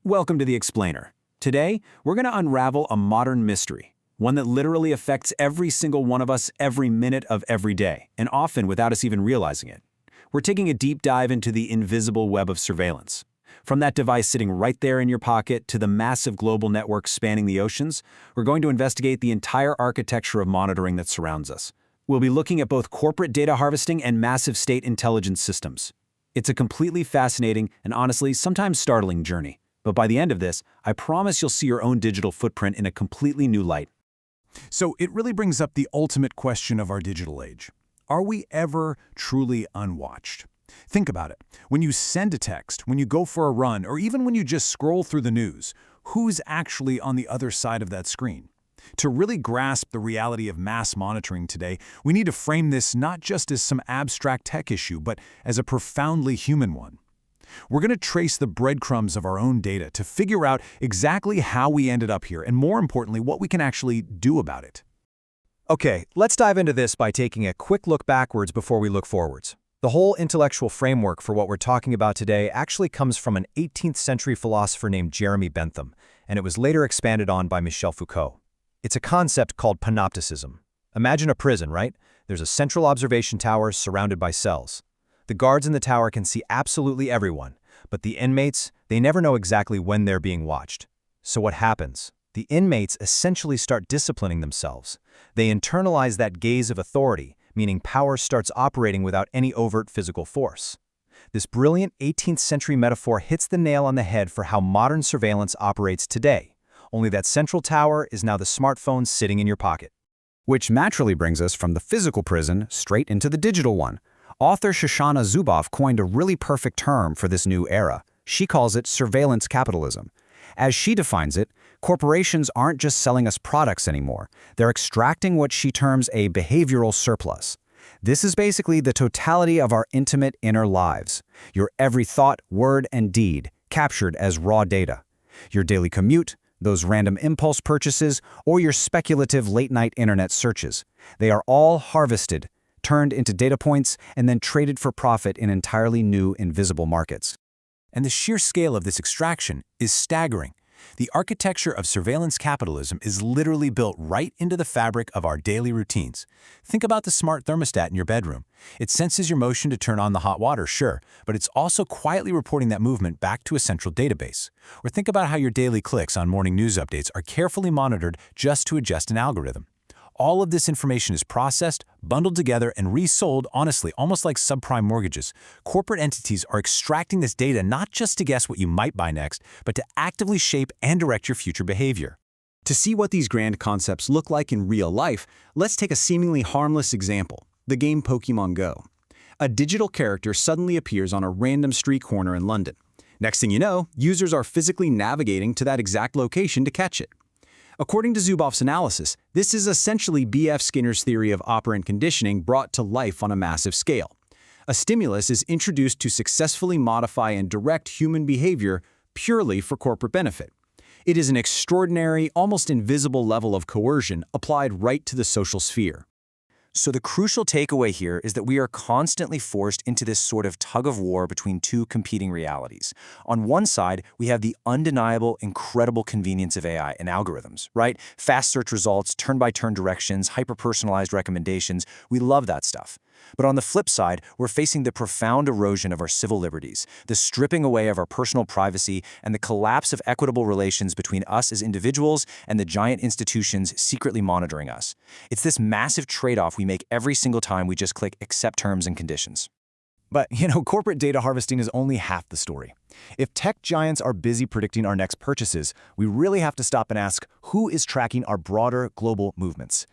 Welcome to The Explainer. Today, we're going to unravel a modern mystery, one that literally affects every single one of us every minute of every day, and often without us even realizing it. We're taking a deep dive into the invisible web of surveillance. From that device sitting right there in your pocket to the massive global network spanning the oceans, we're going to investigate the entire architecture of monitoring that surrounds us. We'll be looking at both corporate data harvesting and massive state intelligence systems. It's a completely fascinating and honestly sometimes startling journey. But by the end of this, I promise you'll see your own digital footprint in a completely new light. So it really brings up the ultimate question of our digital age. Are we ever truly unwatched? Think about it. When you send a text, when you go for a run, or even when you just scroll through the news, who's actually on the other side of that screen? To really grasp the reality of mass monitoring today, we need to frame this not just as some abstract tech issue, but as a profoundly human one. We're going to trace the breadcrumbs of our own data to figure out exactly how we ended up here, and more importantly, what we can actually do about it. Okay, let's dive into this by taking a quick look backwards before we look forwards. The whole intellectual framework for what we're talking about today actually comes from an 18th century philosopher named Jeremy Bentham, and it was later expanded on by Michel Foucault. It's a concept called panopticism. Imagine a prison, right? There's a central observation tower surrounded by cells. The guards in the tower can see absolutely everyone, but the inmates, they never know exactly when they're being watched. So what happens? The inmates essentially start disciplining themselves. They internalize that gaze of authority, meaning power starts operating without any overt physical force. This brilliant 18th century metaphor hits the nail on the head for how modern surveillance operates today. Only that central tower is now the smartphone sitting in your pocket. Which naturally brings us from the physical prison straight into the digital one. Author Shoshana Zuboff coined a really perfect term for this new era. She calls it surveillance capitalism. As she defines it, corporations aren't just selling us products anymore. They're extracting what she terms a behavioral surplus. This is basically the totality of our intimate inner lives. Your every thought, word, and deed, captured as raw data. Your daily commute, those random impulse purchases, or your speculative late-night internet searches. They are all harvested, turned into data points, and then traded for profit in entirely new, invisible markets. And the sheer scale of this extraction is staggering. The architecture of surveillance capitalism is literally built right into the fabric of our daily routines. Think about the smart thermostat in your bedroom. It senses your motion to turn on the hot water, sure, but it's also quietly reporting that movement back to a central database. Or think about how your daily clicks on morning news updates are carefully monitored just to adjust an algorithm. All of this information is processed, bundled together, and resold, honestly, almost like subprime mortgages. Corporate entities are extracting this data not just to guess what you might buy next, but to actively shape and direct your future behavior. To see what these grand concepts look like in real life, let's take a seemingly harmless example, the game Pokémon Go. A digital character suddenly appears on a random street corner in London. Next thing you know, users are physically navigating to that exact location to catch it. According to Zuboff's analysis, this is essentially B.F. Skinner's theory of operant conditioning brought to life on a massive scale. A stimulus is introduced to successfully modify and direct human behavior purely for corporate benefit. It is an extraordinary, almost invisible level of coercion applied right to the social sphere. So the crucial takeaway here is that we are constantly forced into this sort of tug-of-war between two competing realities. On one side, we have the undeniable, incredible convenience of AI and algorithms, right? Fast search results, turn-by-turn directions, hyper-personalized recommendations. We love that stuff. But on the flip side, we're facing the profound erosion of our civil liberties, the stripping away of our personal privacy, and the collapse of equitable relations between us as individuals and the giant institutions secretly monitoring us. It's this massive trade-off we make every single time we just click accept terms and conditions. But, corporate data harvesting is only half the story. If tech giants are busy predicting our next purchases, we really have to stop and ask, who is tracking our broader global movements?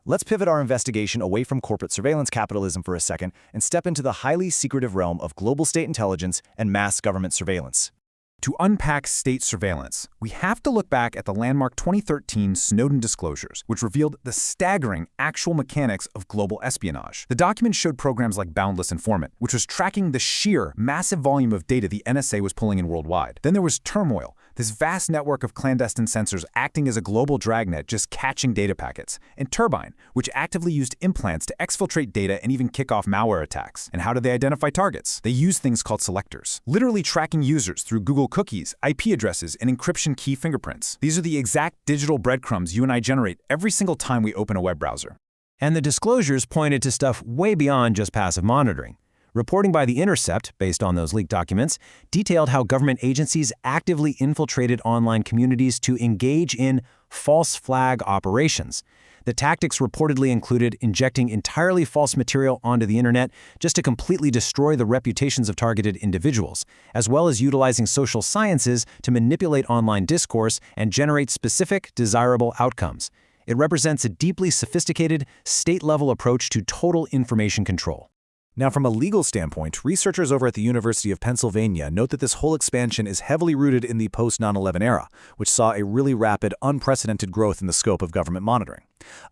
Let's pivot our investigation away from corporate surveillance capitalism for a second and step into the highly secretive realm of global state intelligence and mass government surveillance. To unpack state surveillance, we have to look back at the landmark 2013 Snowden disclosures, which revealed the staggering actual mechanics of global espionage. The documents showed programs like Boundless Informant, which was tracking the sheer, massive volume of data the NSA was pulling in worldwide. Then there was Turmoil, This vast network of clandestine sensors acting as a global dragnet just catching data packets. And Turbine, which actively used implants to exfiltrate data and even kick off malware attacks. And how do they identify targets? They use things called selectors, literally tracking users through Google cookies, IP addresses, and encryption key fingerprints. These are the exact digital breadcrumbs you and I generate every single time we open a web browser. And the disclosures pointed to stuff way beyond just passive monitoring. Reporting by The Intercept, based on those leaked documents, detailed how government agencies actively infiltrated online communities to engage in false flag operations. The tactics reportedly included injecting entirely false material onto the internet just to completely destroy the reputations of targeted individuals, as well as utilizing social sciences to manipulate online discourse and generate specific, desirable outcomes. It represents a deeply sophisticated, state-level approach to total information control. Now, from a legal standpoint, researchers over at the University of Pennsylvania note that this whole expansion is heavily rooted in the post-9/11 era, which saw a really rapid, unprecedented growth in the scope of government monitoring.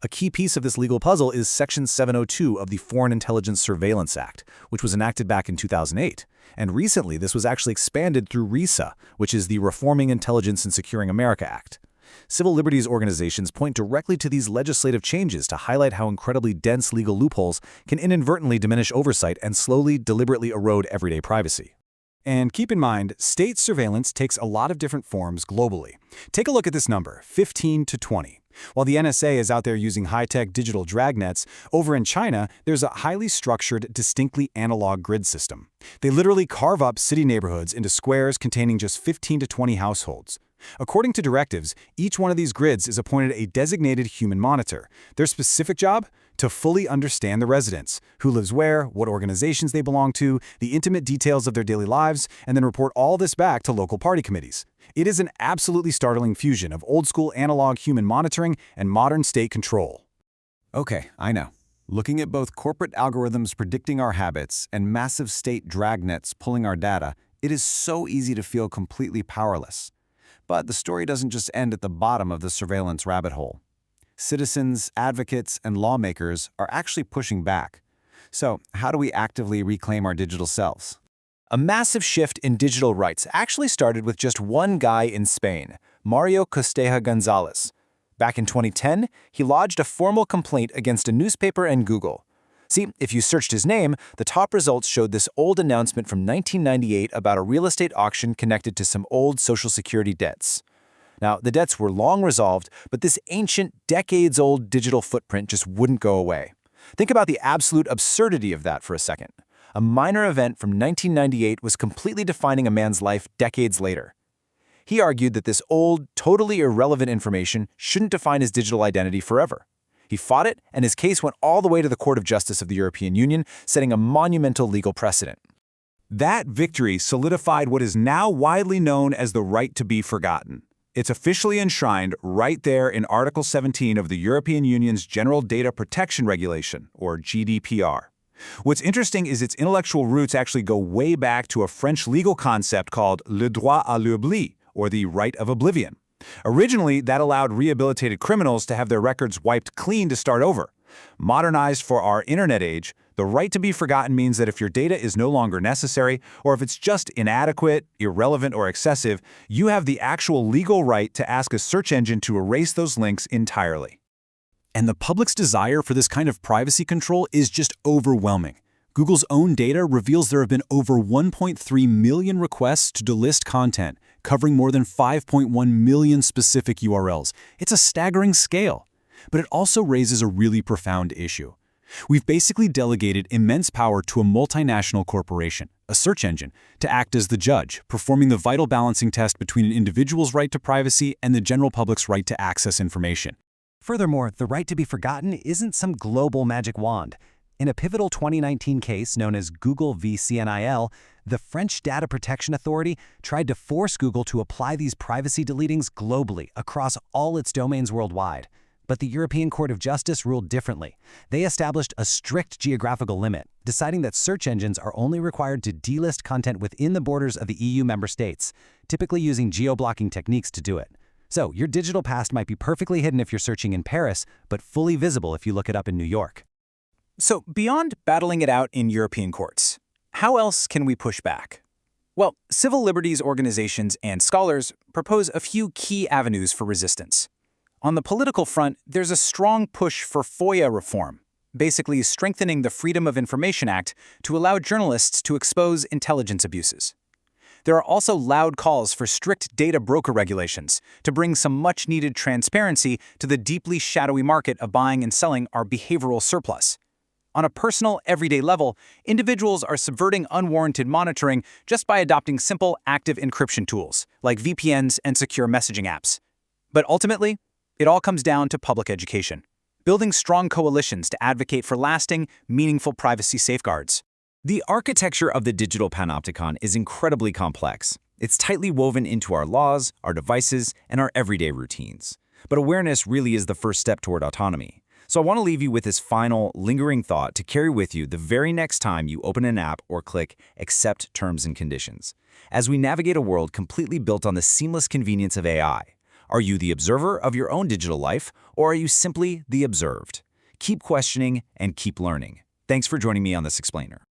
A key piece of this legal puzzle is Section 702 of the Foreign Intelligence Surveillance Act, which was enacted back in 2008. And recently, this was actually expanded through RISA, which is the Reforming Intelligence and Securing America Act. Civil liberties organizations point directly to these legislative changes to highlight how incredibly dense legal loopholes can inadvertently diminish oversight and slowly, deliberately erode everyday privacy. And keep in mind, state surveillance takes a lot of different forms globally. Take a look at this number, 15 to 20. While the NSA is out there using high-tech digital dragnets, over in China, there's a highly structured, distinctly analog grid system. They literally carve up city neighborhoods into squares containing just 15 to 20 households. According to directives, each one of these grids is appointed a designated human monitor. Their specific job? To fully understand the residents, who lives where, what organizations they belong to, the intimate details of their daily lives, and then report all this back to local party committees. It is an absolutely startling fusion of old-school analog human monitoring and modern state control. Okay, I know. Looking at both corporate algorithms predicting our habits and massive state dragnets pulling our data, it is so easy to feel completely powerless. But the story doesn't just end at the bottom of the surveillance rabbit hole. Citizens, advocates, and lawmakers are actually pushing back. So, how do we actively reclaim our digital selves? A massive shift in digital rights actually started with just one guy in Spain, Mario Costeja Gonzalez. Back in 2010, he lodged a formal complaint against a newspaper and Google. See, if you searched his name, the top results showed this old announcement from 1998 about a real estate auction connected to some old Social Security debts. Now, the debts were long resolved, but this ancient, decades-old digital footprint just wouldn't go away. Think about the absolute absurdity of that for a second. A minor event from 1998 was completely defining a man's life decades later. He argued that this old, totally irrelevant information shouldn't define his digital identity forever. He fought it, and his case went all the way to the Court of Justice of the European Union, setting a monumental legal precedent. That victory solidified what is now widely known as the right to be forgotten. It's officially enshrined right there in Article 17 of the European Union's General Data Protection Regulation, or GDPR. What's interesting is its intellectual roots actually go way back to a French legal concept called le droit à l'oubli, or the right of oblivion. Originally, that allowed rehabilitated criminals to have their records wiped clean to start over. Modernized for our internet age, the right to be forgotten means that if your data is no longer necessary, or if it's just inadequate, irrelevant, or excessive, you have the actual legal right to ask a search engine to erase those links entirely. And the public's desire for this kind of privacy control is just overwhelming. Google's own data reveals there have been over 1.3 million requests to delist content, covering more than 5.1 million specific URLs. It's a staggering scale. But it also raises a really profound issue. We've basically delegated immense power to a multinational corporation, a search engine, to act as the judge, performing the vital balancing test between an individual's right to privacy and the general public's right to access information. Furthermore, the right to be forgotten isn't some global magic wand. In a pivotal 2019 case known as Google v. CNIL, the French Data Protection Authority tried to force Google to apply these privacy deletings globally across all its domains worldwide. But the European Court of Justice ruled differently. They established a strict geographical limit, deciding that search engines are only required to delist content within the borders of the EU member states, typically using geo-blocking techniques to do it. So your digital past might be perfectly hidden if you're searching in Paris, but fully visible if you look it up in New York. So beyond battling it out in European courts, how else can we push back? Well, civil liberties organizations and scholars propose a few key avenues for resistance. On the political front, there's a strong push for FOIA reform, basically strengthening the Freedom of Information Act to allow journalists to expose intelligence abuses. There are also loud calls for strict data broker regulations to bring some much-needed transparency to the deeply shadowy market of buying and selling our behavioral surplus. On a personal, everyday level, individuals are subverting unwarranted monitoring just by adopting simple, active encryption tools, like VPNs and secure messaging apps. But ultimately, it all comes down to public education, building strong coalitions to advocate for lasting, meaningful privacy safeguards. The architecture of the digital panopticon is incredibly complex. It's tightly woven into our laws, our devices, and our everyday routines. But awareness really is the first step toward autonomy. So I want to leave you with this final, lingering thought to carry with you the very next time you open an app or click Accept Terms and Conditions. As we navigate a world completely built on the seamless convenience of AI, are you the observer of your own digital life, or are you simply the observed? Keep questioning and keep learning. Thanks for joining me on this explainer.